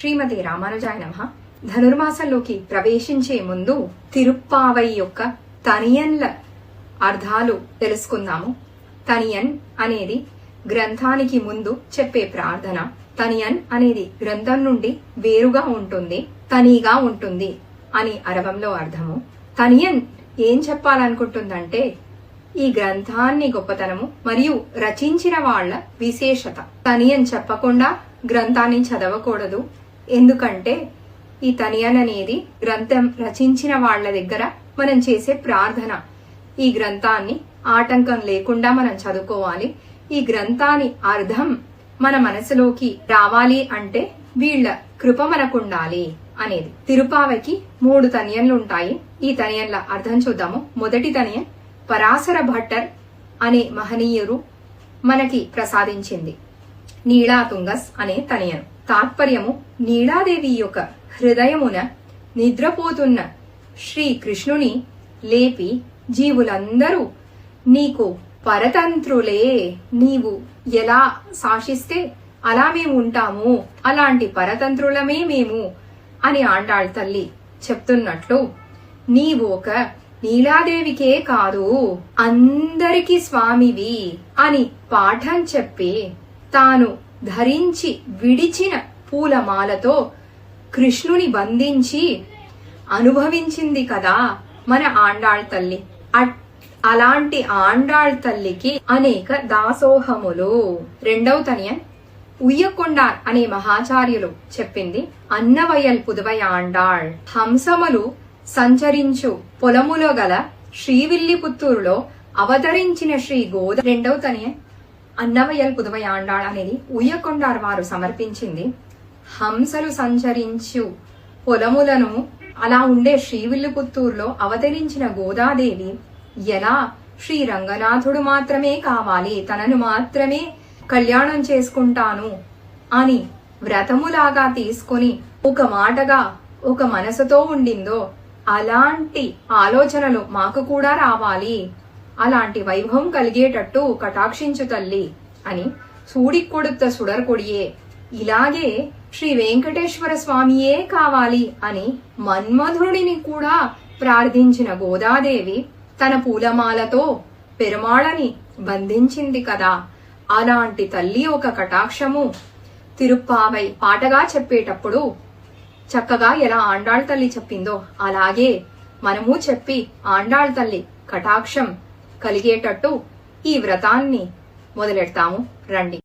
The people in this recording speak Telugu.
శ్రీమతి రామానుజాయ నమః. ధనుర్మాసంలోకి ప్రవేశించే ముందు తిరుప్పావై యొక్క తనియన్ల అర్థాలు తెలుసుకుందాము. తనియన్ అనేది గ్రంథానికి ముందు చెప్పే ప్రార్థన. తనియన్ అనేది గ్రంథం నుండి వేరుగా ఉంటుంది, తనిగా ఉంటుంది అని అరవంలో అర్థము. తనియన్ ఏం చెప్పాలనుకుంటుందంటే ఈ గ్రంథాన్ని గొప్పతనము మరియు రచించిన వాళ్ల విశేషత. తనియన్ చెప్పకుండా గ్రంథాన్ని చదవకూడదు. ఎందుకంటే ఈ తనియన్ అనేది గ్రంథం రచించిన వాళ్ల దగ్గర మనం చేసే ప్రార్థన. ఈ గ్రంథాన్ని ఆటంకం లేకుండా మనం చదువుకోవాలి. ఈ గ్రంథాన్ని అర్థం మన మనసులోకి రావాలి అంటే వీళ్ల కృప మనకుండాలి అనేది. తిరుపావైకి 3 తనియన్లు ఉంటాయి. ఈ తనియన్ల అర్థం చూద్దాము. మొదటి తనియన్ పరాశర భట్టర్ అనే మహనీయురు మనకి ప్రసాదించింది. నీళాతుంగస్ అనే తనియను. తాత్పర్యము, నీళాదేవి యొక్క హృదయమున నిద్రపోతున్న శ్రీకృష్ణుని లేపి జీవులందరూ నీకు పరతంత్రులే, నీవు ఎలా శాసిస్తే అలా మేము ఉంటాము, అలాంటి పరతంత్రులమే మేము అని ఆండాళ్ తల్లి చెప్తున్నట్లు నీవు ఒక నీలాదేవికే కాదు అందరికీ స్వామివి అని పాఠం చెప్పి తాను ధరించి విడిచిన పూలమాలతో కృష్ణుని బంధించి అనుభవించింది కదా మన ఆండాళ్ తల్లి. అలాంటి ఆండాళ్ తల్లికి అనేక దాసోహములు. రెండవ తనియన్ ఉయ్యకొండార్ అనే మహాచార్యులు చెప్పింది. అన్నవయల్ పుదువై ఆండాళ్ హంసములు సంచరించు పొలములో గల శ్రీవిల్లిపుత్తూరులో అవతరించిన శ్రీ గోద. రెండవ తనియన్ అన్నవయల్ పుదువై ఆండాళ్ అనేది ఉయ్యకొండార్ వారు సమర్పించింది. హంసలు సంచరించు పొలములను అలా ఉండే శ్రీవిల్లిపుత్తూరులో అవతరించిన గోదాదేవి ఎలా శ్రీ రంగనాథుడు మాత్రమే కావాలి, తనను మాత్రమే కళ్యాణం చేసుకుంటాను అని వ్రతములాగా తీసుకొని ఒక మాటగా ఒక మనసుతో ఉండిందో అలాంటి ఆలోచనలు మాకు కూడా రావాలి, అలాంటి వైభవం కలిగేటట్టు కటాక్షించు తల్లి అని సూడి కొడుత సుడర్కొడియే, ఇలాగే శ్రీ వెంకటేశ్వర స్వామియే కావాలి అని మన్మధుడిని కూడా ప్రార్థించిన గోదాదేవి తన పూలమాలతో పెరుమాళని బంధించింది కదా. అలాంటి తల్లి ఒక కటాక్షము తిరుప్పావై పాటగా చెప్పేటప్పుడు చక్కగా ఎలా ఆండాళ్ తల్లి చెప్పిందో అలాగే మనము చెప్పి ఆండాళ్ తల్లి కటాక్షం కలిగేటట్టు ఈ వ్రతాన్ని మొదలెడతాము రండి.